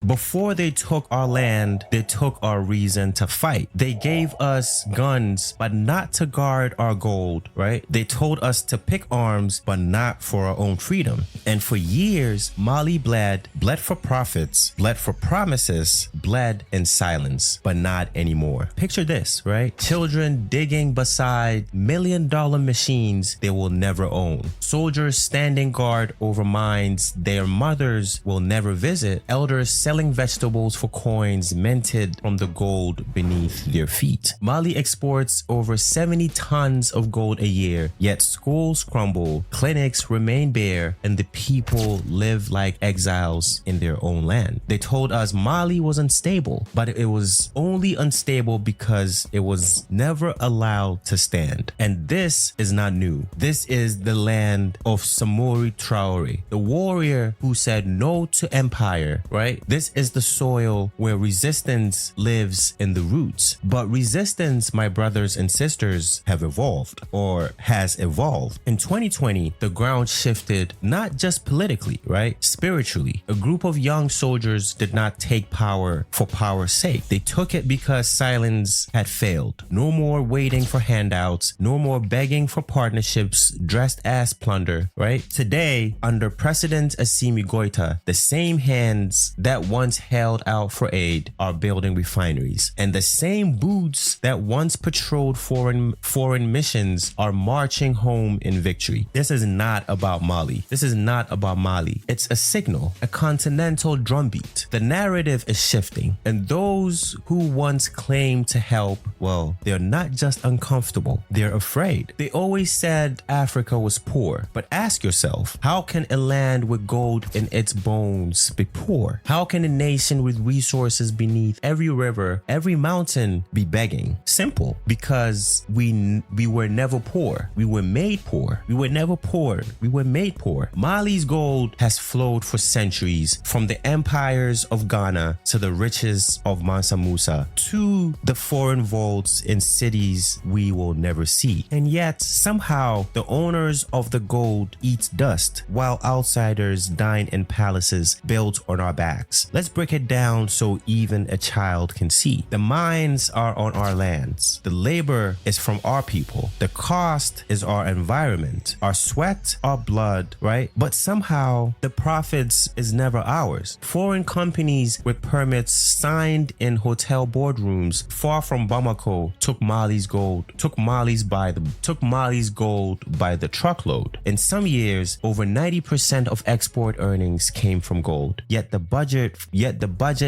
Before they took our land, they took our reason to fight. They gave us guns, but not to guard our gold, right? They told us to pick arms, but not for our own freedom. And for years, Mali bled for profits, bled for promises, bled in silence, but not anymore. Picture this, right? Children digging beside million-dollar machines they will never own. Soldiers standing guard over mines their mothers will never visit. Elders selling vegetables for coins minted from the gold beneath their feet. Mali exports over 70 tons of gold a year, yet schools crumble, clinics remain bare, and the people live like exiles in their own land. They told us Mali was unstable, but it was only unstable because it was never allowed to stand. And this is not new. This is the land of Samori Traore, the warrior who said no to empire, right? This is the soil where resistance lives in the roots. But resistance, my brothers and sisters, have evolved or has evolved. In 2020, the ground shifted not just politically, right? Spiritually. A group of young soldiers did not take power for power's sake. They took it because silence had failed. No more waiting for handouts, no more begging for partnerships dressed as plunder, right? Today, under President Assimi Goïta, the same hands that once held out for aid are building refineries, and the same boots that once patrolled foreign missions are marching home in victory. This is not about Mali. This is not about Mali. It's a signal, a continental drumbeat. The narrative is shifting, and those who once claimed to help, well, they're not just uncomfortable, they're afraid. They always said Africa was poor, but ask yourself, how can a land with gold in its bones be poor? How can a nation with resources beneath every river, every mountain be begging? Simple, because we were never poor. We were made poor. We were never poor. We were made poor. Mali's gold has flowed for centuries, from the empires of Ghana to the riches of Mansa Musa to the foreign vaults in cities we will never see. And yet, somehow, the owners of the gold eat dust while outsiders dine in palaces built on our backs. Let's break it down so even a child can see. The mines are on our lands. The labor is from our people. The cost is our environment, our sweat, our blood, right? But somehow the profits is never ours. Foreign companies with permits signed in hotel boardrooms far from Bamako took Mali's gold by the truckload. In some years, over 90% of export earnings came from gold. Yet the budget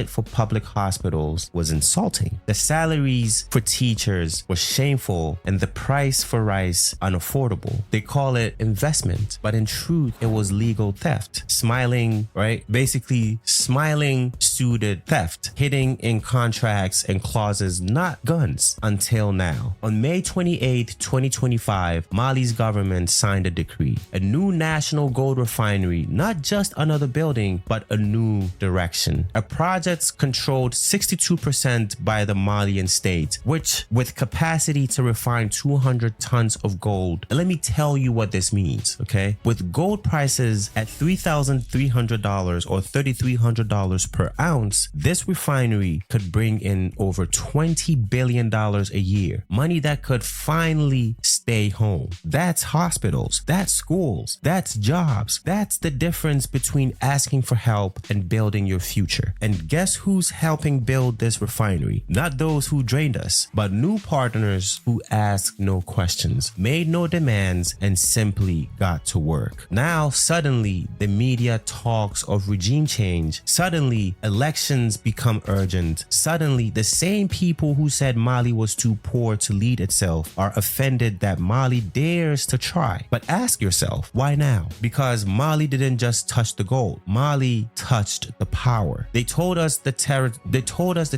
for public hospitals was insulting. The salaries for teachers were shameful, and the price for rice unaffordable. They call it investment, but in truth, it was legal theft. Smiling, right? Basically, smiling suited theft, hidden in contracts and clauses, not guns, until now. On May 28, 2025, Mali's government signed a decree, a new national gold refinery, not just another building, but a new direction. A project controlled 62% by the Malian state, which with capacity to refine 200 tons of gold. And let me tell you what this means, okay? With gold prices at $3,300 or $3,300 per ounce, this refinery could bring in over $20 billion a year. Money that could finally stay home. That's hospitals, that's schools, that's jobs. That's the difference between asking for help and building your future. And guess who's helping build this refinery? Not those who drained us, but new partners who asked no questions, made no demands, and simply got to work. Now, suddenly, the media talks of regime change. Suddenly, elections become urgent. Suddenly, the same people who said Mali was too poor to lead itself are offended that Mali dares to try. But ask yourself, why now? Because Mali didn't just touch the gold. Mali touched the power. They told us the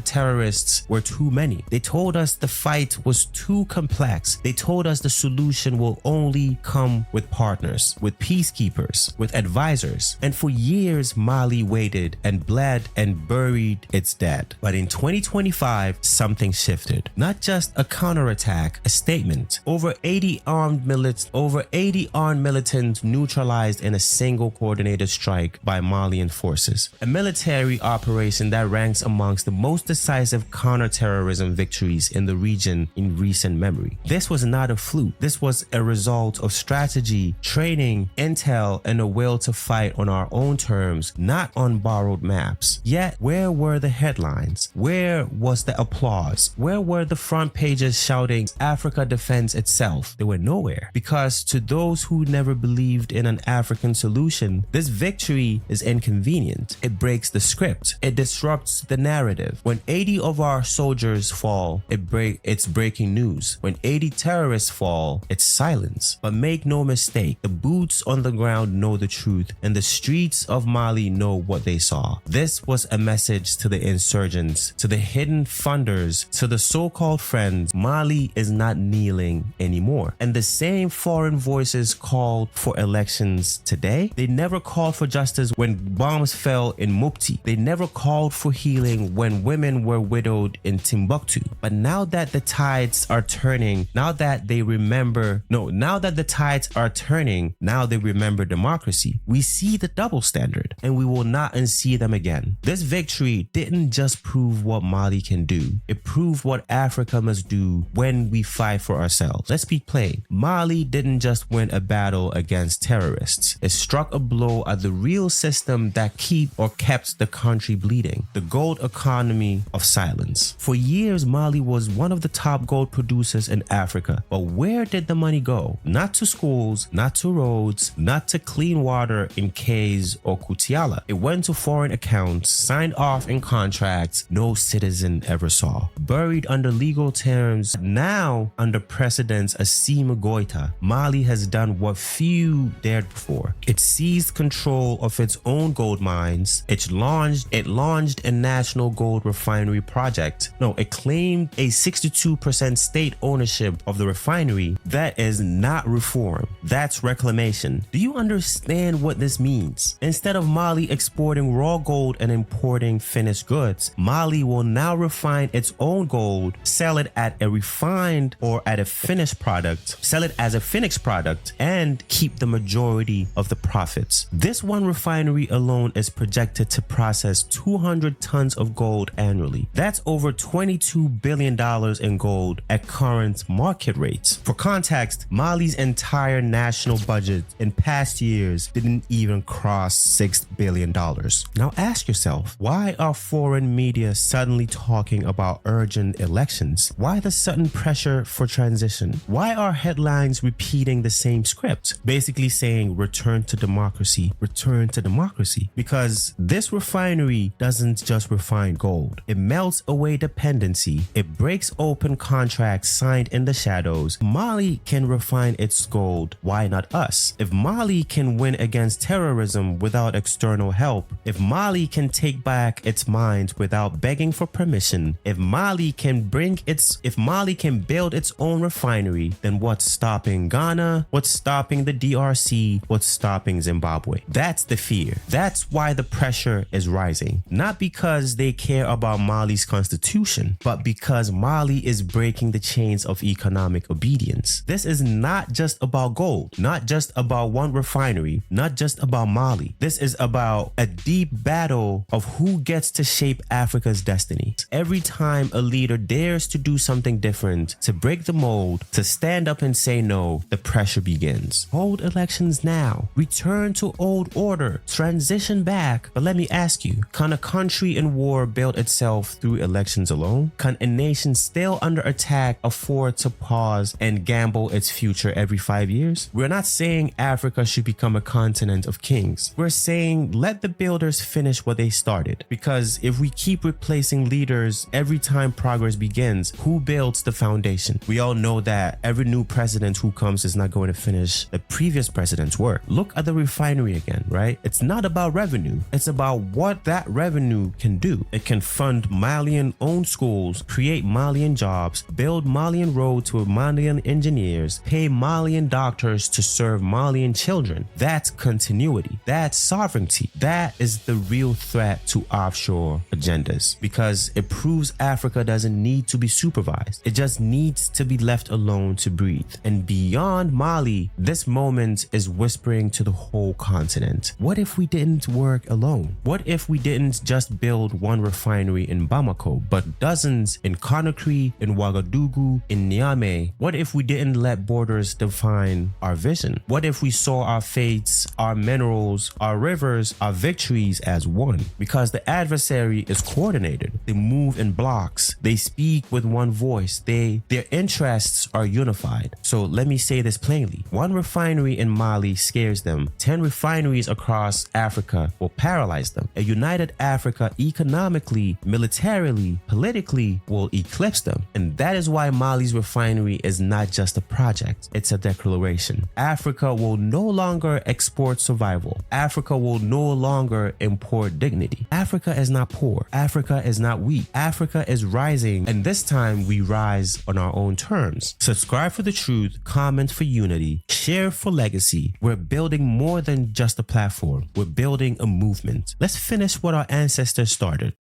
terrorists were too many. They told us the fight was too complex. They told us the solution will only come with partners, with peacekeepers, with advisors. And for years, Mali waited and bled and buried its dead. But in 2025, something shifted. Not just a counterattack, a statement. Over 80 armed militants neutralized in a single coordinated strike by Malian forces. A military operation that ranks amongst the most decisive counterterrorism victories in the region in recent memory. This was not a fluke. This was a result of strategy, training, intel, and a will to fight on our own terms, not on borrowed maps. Yet, where were the headlines? Where was the applause? Where were the front pages shouting, Africa defends itself? They were nowhere. Because to those who never believed in an African solution, this victory is inconvenient. It breaks the script. It disrupts the narrative. When 80 of our soldiers fall, it's breaking news. When 80 terrorists fall, it's silence. But make no mistake, the boots on the ground know the truth, and the streets of Mali know what they saw. This was a message to the insurgents, to the hidden funders, to the so-called friends. Mali is not kneeling anymore. And the same foreign voices called for elections today. They never called for justice when bombs fell in Mopti. They never called for healing when women were widowed in Timbuktu. But now that the tides are turning, now that they remember democracy, we see the double standard, and we will not unsee them again. This victory didn't just prove what Mali can do. It proved what Africa must do when we fight for ourselves. Let's be plain. Mali didn't just win a battle against terrorists. It struck a blow at the real system that kept the country bleeding. The gold economy of silence. For years, Mali was one of the top gold producers in Africa. But where did the money go? Not to schools, not to roads, not to clean water in Kays or Kutiala. It went to foreign accounts, signed off in contracts no citizen ever saw. Buried under legal terms, now under precedents Assimi Goita, Mali has done what few dared before. It seized control of its own gold mines. It launched a national gold refinery project. No, it claimed a 62% state ownership of the refinery. That is not reform. That's reclamation. Do you understand what this means? Instead of Mali exporting raw gold and importing finished goods, Mali will now refine its own gold, sell it at a refined or at a finished product, sell it as a finished product, and keep the majority of the profits. This one refinery alone is projected to process 200 tons of gold annually. That's over $22 billion in gold at current market rates. For context, Mali's entire national budget in past years didn't even cross $6 billion. Now ask yourself, why are foreign media suddenly talking about urgent elections? Why the sudden pressure for transition? Why are headlines repeating the same script? Basically saying return to democracy, return to democracy. Because this refinery doesn't just refine gold. It melts away dependency. It breaks open contracts signed in the shadows. Mali can refine its gold. Why not us? If Mali can win against terrorism without external help, if Mali can take back its mines without begging for permission, if Mali can build its own refinery, then what's stopping Ghana? What's stopping the DRC? What's stopping Zimbabwe? That's the fear. That's why the pressure is rising. Not because they care about Mali's constitution, but because Mali is breaking the chains of economic obedience. This is not just about gold, not just about one refinery, not just about Mali. This is about a deep battle of who gets to shape Africa's destiny. Every time a leader dares to do something different, to break the mold, to stand up and say no, the pressure begins. Hold elections now. Return to old order. Transition back. But let me ask you, can a country in war build itself through elections alone? Can a nation still under attack afford to pause and gamble its future every 5 years? We're not saying Africa should become a continent of kings. We're saying let the builders finish what they started. Because if we keep replacing leaders every time progress begins, who builds the foundation? We all know that every new president who comes is not going to finish the previous president's work. Look at the refinery again, right? It's not about revenue. It's about what that revenue can do. It can fund Malian-owned schools, create Malian jobs, build Malian roads with Malian engineers, pay Malian doctors to serve Malian children. That's continuity. That's sovereignty. That is the real threat that to offshore agendas because it proves Africa doesn't need to be supervised. It just needs to be left alone to breathe. And beyond Mali, this moment is whispering to the whole continent. What if we didn't work alone? What if we didn't just build one refinery in Bamako, but dozens in Conakry, in Ouagadougou, in Niamey? What if we didn't let borders define our vision? What if we saw our fates, our minerals, our rivers, our victories as one? Because the adversary is coordinated. They move in blocks. They speak with one voice. Their interests are unified. So let me say this plainly. One refinery in Mali scares them. 10 refineries across Africa will paralyze them. A united Africa economically, militarily, politically will eclipse them. And that is why Mali's refinery is not just a project. It's a declaration. Africa will no longer export survival. Africa will no longer import dignity. Africa is not poor. Africa is not weak. Africa is rising, and this time we rise on our own terms. Subscribe for the truth, comment for unity, share for legacy. We're building more than just a platform. We're building a movement. Let's finish what our ancestors started.